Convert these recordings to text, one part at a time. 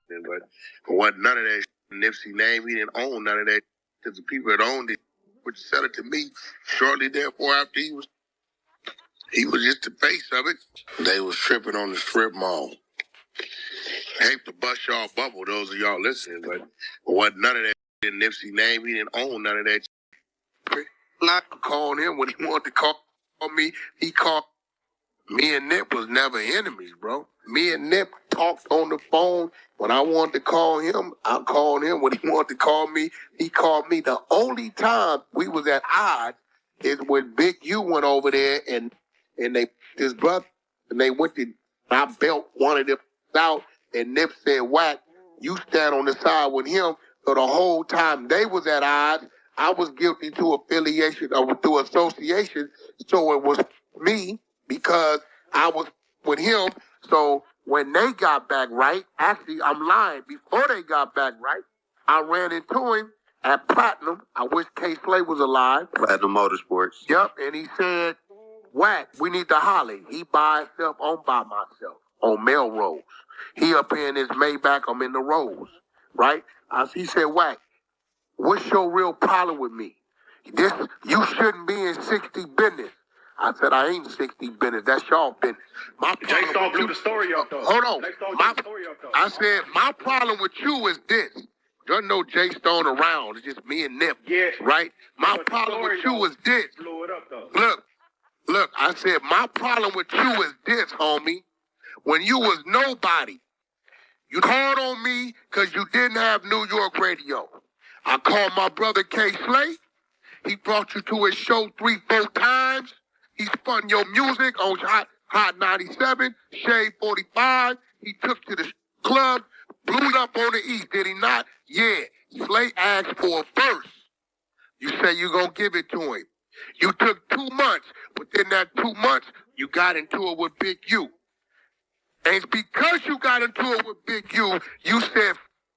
but what none of that Nipsey name, he didn't own none of that. Because the people that owned it would sell it to me shortly therefore after he was just the face of it. They was tripping on the strip mall. Hate to bust y'all bubble, those of y'all listening, but what none of that Nipsey name, he didn't own none of that. I called him when he wanted to call me. He called. Me and Nip was never enemies, bro. Me and Nip talked on the phone. When I wanted to call him, I called him. When he wanted to call me, he called me. The only time we was at odds is when Big U went over there and they his brother and they went to I belt one of them out and Nip said, Wack, you stand on the side with him. So the whole time they was at odds, I was guilty to affiliation or to association. So it was me because I was with him. So when they got back right, actually I'm lying, before they got back right, I ran into him at Platinum. I wish K-Slay was alive. Platinum Motorsports. Yep, and he said, Wack, we need to holler. He by himself, I'm by myself on Melrose. He up here in his Maybach, I'm in the Rose, right? He said, Wack, what's your real problem with me? You shouldn't be in 60 business. I said, I ain't 60 business. That's y'all business. Jay Stone blew the story up, though. Hold on. I said, my problem with you is this. There's no Jay Stone around. It's just me and Nip. Yeah. Right? My problem with you is this. Blew it up, though. Look, I said, my problem with you is this, homie. When you was nobody, you called on me because you didn't have New York radio. I called my brother K-Slay. He brought you to his show 3-4 times. He spun your music on Hot 97, Shade 45. He took to the club, blew it up on the East, did he not? Yeah. Slay asked for a verse. You say you gonna give it to him. You took 2 months. Within that 2 months, you got into it with Big U. And it's because you got into it with Big U, you said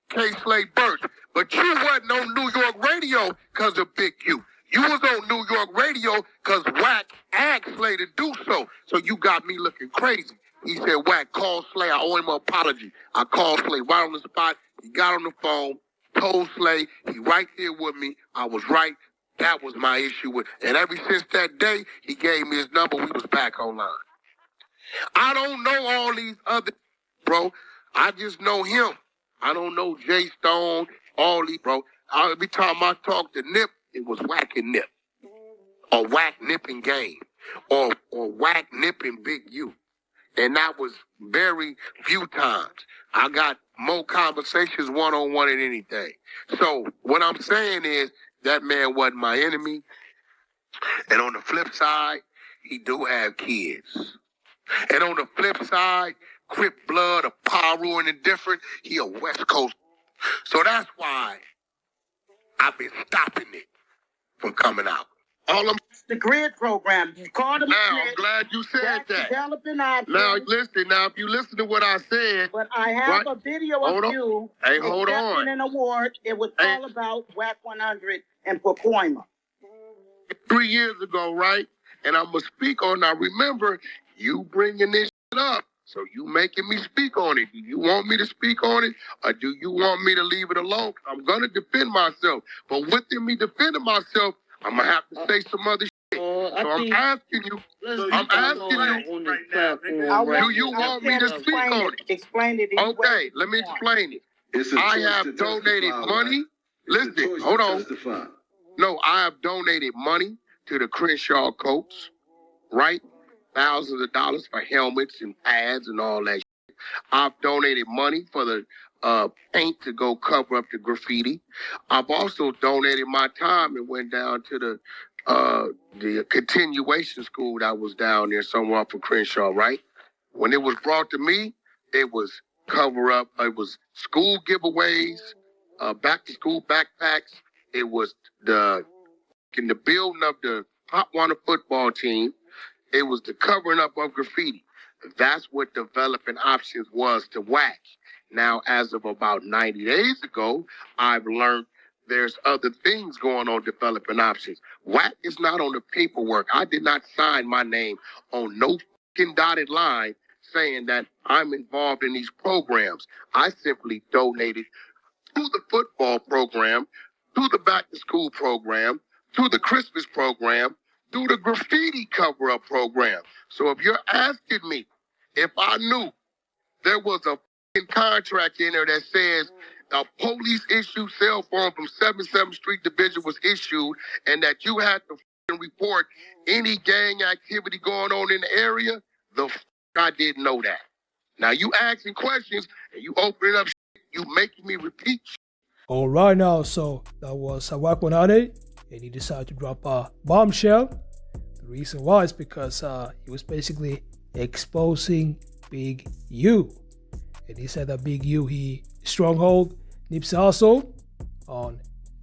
K-Slay burst. But you wasn't on New York radio because of Big U. You was on New York radio because Wack asked Slay to do so. So you got me looking crazy. He said, Wack, call Slay. I owe him an apology. I called Slay right on the spot. He got on the phone, told Slay, he right there with me. I was right. That was my issue with. And ever since that day, he gave me his number. We was back online. I don't know all these other, bro. I just know him. I don't know Jay Stone, all these, bro. Every time I talk to Nip, it was Wack and Nip. Or Wack, Nip and Game. Or Wack, Nip and Big U. And that was very few times. I got more conversations one-on-one than anything. So what I'm saying is that man wasn't my enemy. And on the flip side, he do have kids. And on the flip side, Crip blood, a Paru and indifferent, he a West Coast. So that's why I've been stopping it from coming out. The grid program. You called him. Now, I'm glad you said that. Developing options. Now, listen. Now, if you listen to what I said. But I have a video of you accepting an award. It was all about Wack100 and Pacoima. 3 years ago, right? And I'm going to speak on it. Now, remember, you bringing this shit up. So you making me speak on it. Do you want me to speak on it? Or do you want me to leave it alone? I'm going to defend myself. But within me defending myself, I'm going to have to say some other shit. So I'm asking you. Do you want me to speak on it? Explain it. Okay, let me explain it. I have donated money. Listen, hold on. No, I have donated money to the Crenshaw Colts, right? Thousands of dollars for helmets and pads and all that shit. I've donated money for the paint to go cover up the graffiti. I've also donated my time and went down to the continuation school that was down there somewhere off of Crenshaw, right? When it was brought to me, it was cover up. It was school giveaways, back to school backpacks. It was in the building of the HOFFA football team. It was the covering up of graffiti. That's what developing options was to Wack. Now, as of about 90 days ago, I've learned there's other things going on developing options. Wack is not on the paperwork. I did not sign my name on no fucking dotted line saying that I'm involved in these programs. I simply donated to the football program, to the back to school program, to the Christmas program, to the graffiti cover-up program. So if you're asking me if I knew there was a contract in there that says a police issued cell phone from 77th Street Division was issued and that you had to report any gang activity going on in the area, I didn't know that. Now you asking questions and you opening up you making me repeat. All right now, so that was Wack100, and he decided to drop a bombshell. The reason why is because he was basically exposing Big U. And he said that Big U, he Stronghold Nipsey Hussle on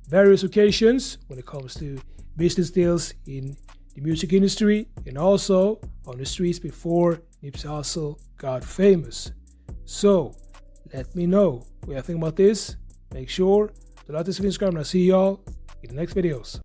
various occasions when it comes to business deals in the music industry and also on the streets before Nipsey Hussle got famous. So, let me know what you think about this. Make sure to like this and subscribe, and I'll see y'all in the next videos.